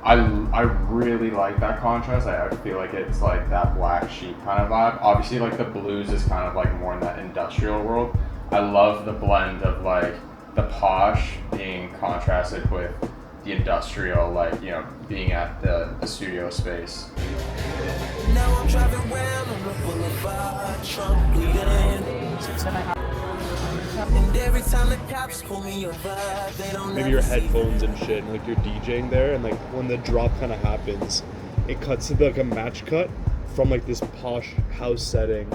I really like that contrast. I feel like it's like that black sheep kind of vibe. Obviously, like the blues is kind of like more in that industrial world. I love the blend of like the posh being contrasted with the industrial, like, you know, being at the studio space. Now I'm driving well on the boulevard, Trump bleeding. And every time the cops pull me over, they don't maybe your headphones and shit, and like you're DJing there, and like when the drop kind of happens, it cuts to like a match cut from like this posh house setting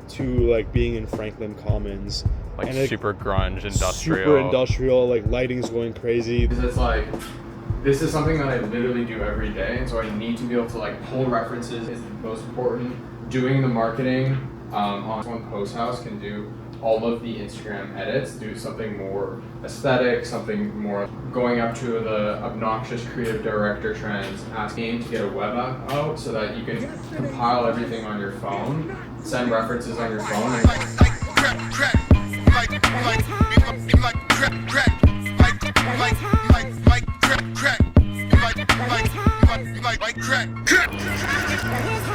to like being in Franklin Commons, like, and, super grunge, industrial. Super industrial, like lighting's going crazy. Because it's like, this is something that I literally do every day, and so I need to be able to like pull references is the most important. Doing the marketing on one post house can do all of the Instagram edits, do something more aesthetic, something more going up to the obnoxious creative director trends, asking to get a web app out so that you can compile everything on your phone, send references on your phone.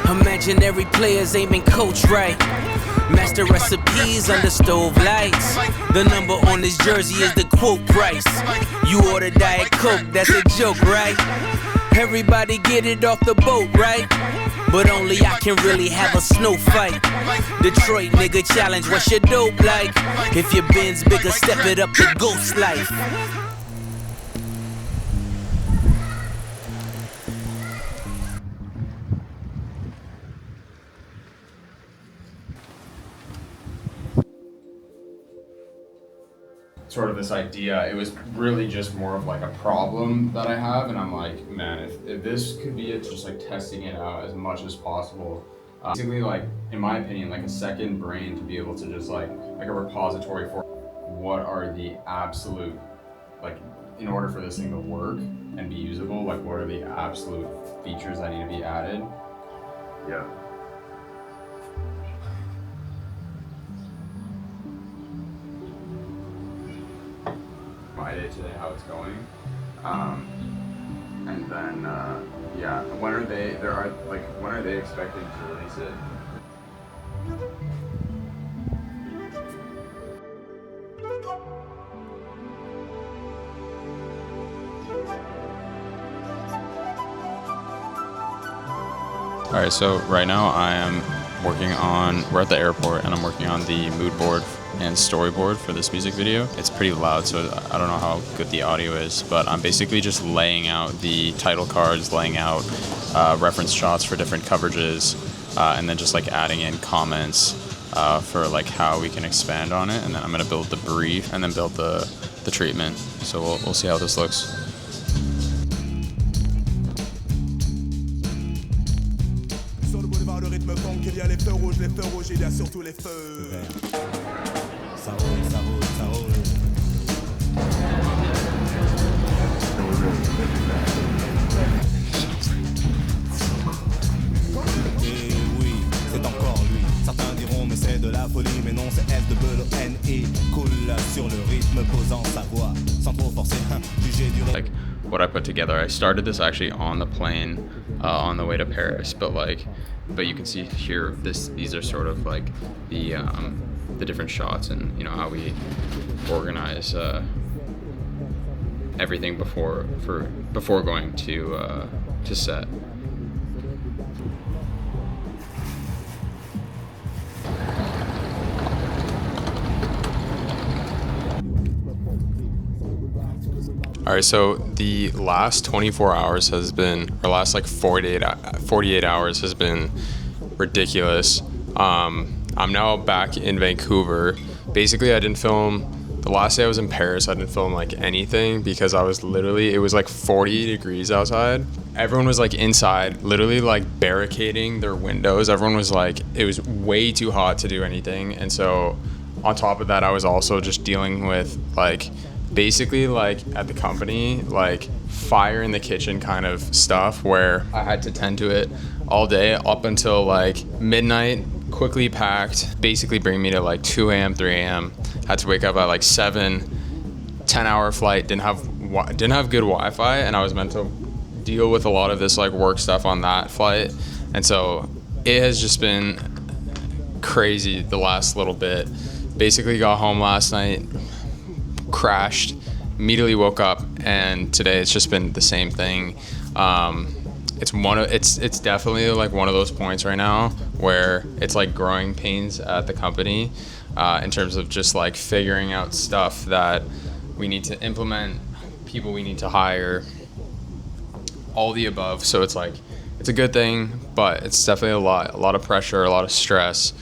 Imaginary players aiming coach right. Master recipes under stove lights. The number on this jersey is the quote price. You order Diet Coke, that's a joke, right? Everybody get it off the boat, right? But only I can really have a snow fight. Detroit nigga challenge, what's your dope like? If your bin's bigger, step it up to ghost life. Sort of this idea, it was really just more of like a problem that I have, and I'm like, man, if this could be it, just like testing it out as much as possible. Basically, like, in my opinion, like a second brain to be able to just like a repository for what are the absolute, like, in order for this thing to work and be usable, like what are the absolute features that need to be added. Yeah. My day today, how it's going, and then yeah, when are they expecting to release it? All right, so right now we're at the airport, and I'm working on the mood board and storyboard for this music video. It's pretty loud, so I don't know how good the audio is, but I'm basically just laying out the title cards, laying out reference shots for different coverages, and then just like adding in comments for like how we can expand on it, and then I'm gonna build the brief and then build the treatment. So we'll see how this looks. Sur le boulevard, le rythme funk, il y a les feux rouges, il y a surtout les feux. Ça roule, ça roule, ça roule. Et oui, c'est encore lui. Certains diront, mais c'est de la folie. Mais non, c'est F-E-N-E. Cool sur le rythme, posant sa voix. Sans trop forcer, juger du rythme. Like what I put together, I started this actually on the plane on the way to Paris, but you can see here, these are sort of like the different shots, and you know how we organize everything before going to set. All right, so the last 24 hours has been, or last like 48 hours has been ridiculous. I'm now back in Vancouver. Basically, I didn't film, the last day I was in Paris, I didn't film like anything because I was literally, it was like 40 degrees outside. Everyone was like inside, literally like barricading their windows. Everyone was like, it was way too hot to do anything. And so on top of that, I was also just dealing with like, basically like at the company, like fire in the kitchen kind of stuff where I had to tend to it all day up until like midnight, quickly packed, basically bring me to like 2 a.m., 3 a.m. Had to wake up at like 7, 10-hour flight, didn't have good Wi-Fi, and I was meant to deal with a lot of this like work stuff on that flight, and so it has just been crazy the last little bit. Basically got home last night, crashed, immediately woke up, and today it's just been the same thing. It's definitely like one of those points right now where it's like growing pains at the company, in terms of just like figuring out stuff that we need to implement, people we need to hire, all the above. So it's like, it's a good thing, but it's definitely a lot of pressure, a lot of stress.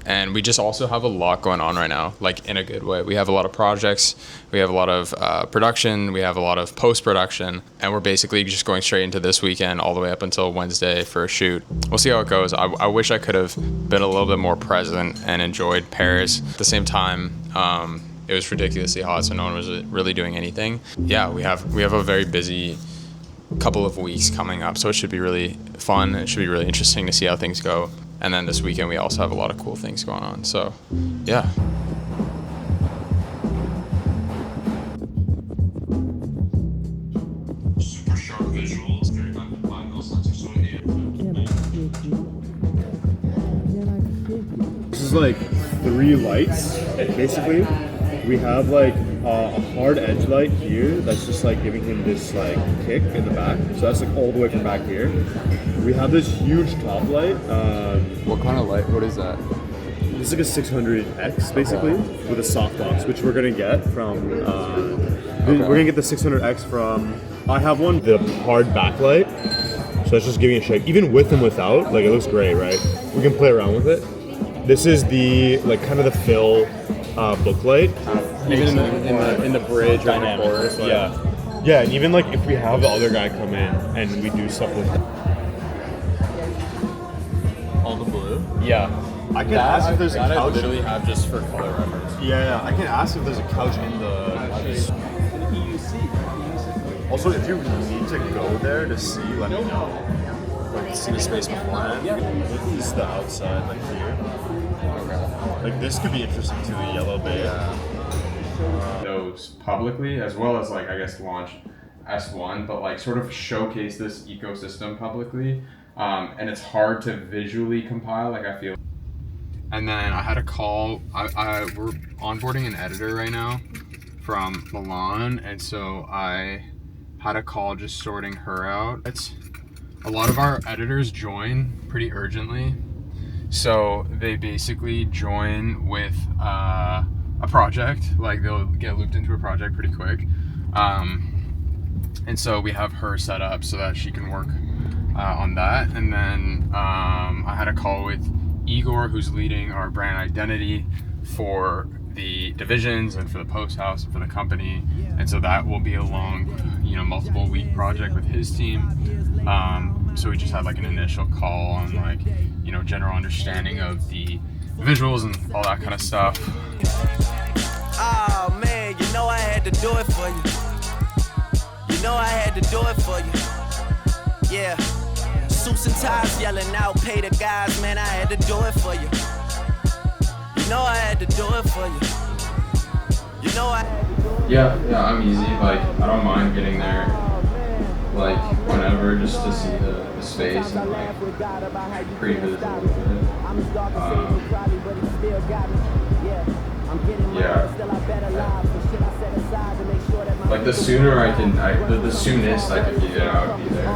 And we just also have a lot going on right now, like in a good way. We have a lot of projects, we have a lot of production, we have a lot of post-production, and we're basically just going straight into this weekend all the way up until Wednesday for a shoot. We'll see how it goes. I wish I could have been a little bit more present and enjoyed Paris. At the same time, it was ridiculously hot, so no one was really doing anything. Yeah, we have a very busy couple of weeks coming up, so it should be really fun. It should be really interesting to see how things go. And then this weekend we also have a lot of cool things going on. So, yeah. Super sharp visuals. This is like 3 lights, basically. We have like a hard edge light here that's just like giving him this like kick in the back. So that's like all the way from back here. We have this huge top light. What kind of light? What is that? This is like a 600X basically, with a softbox, which we're gonna get from. We're gonna get the 600X from. I have one, the hard backlight. So that's just giving it a shake. Even with and without, like it looks great, right? We can play around with it. This is the like kind of the fill book light. Even in the bridge or in the chorus. Like, Yeah, and even like if we have the other guy come in and we do stuff with all the blue. Yeah. I can ask if there's a that I couch. literally have just for color reference. Yeah, I can ask if there's a couch in the. Also, if you need to go there to see, let me know. Like see the space beforehand. This is the outside, like here. Like this could be interesting too. The yellow bay. Those publicly, as well as like I guess launch S1, but like sort of showcase this ecosystem publicly, and it's hard to visually compile, like I feel. And then I had a call. We're onboarding an editor right now from Milan, and so I had a call just sorting her out. A lot of our editors join pretty urgently, so they basically join with a project, like they'll get looped into a project pretty quick, and so we have her set up so that she can work on that. And then I had a call with Igor, who's leading our brand identity for the divisions and for the post house and for the company, and so that will be a long, multiple week project with his team. So we just had like an initial call on like, general understanding of the visuals and all that kind of stuff. Oh man, I had to do it for you. I had to do it for you. Yeah. Suits and ties yelling out, pay the guys, man, I had to do it for you. I had to do it for you. I had to do it. Yeah, I'm easy. Like, I don't mind getting there, like, whenever, just to see the space and, like, pre-visit a little bit. Yeah. Like, the sooner the soonest I can get out, be there.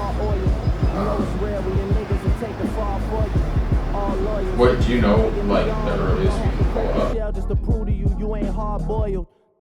What, do you know, like, the earliest we can pull up? Just to prove to you, you ain't hard boiled.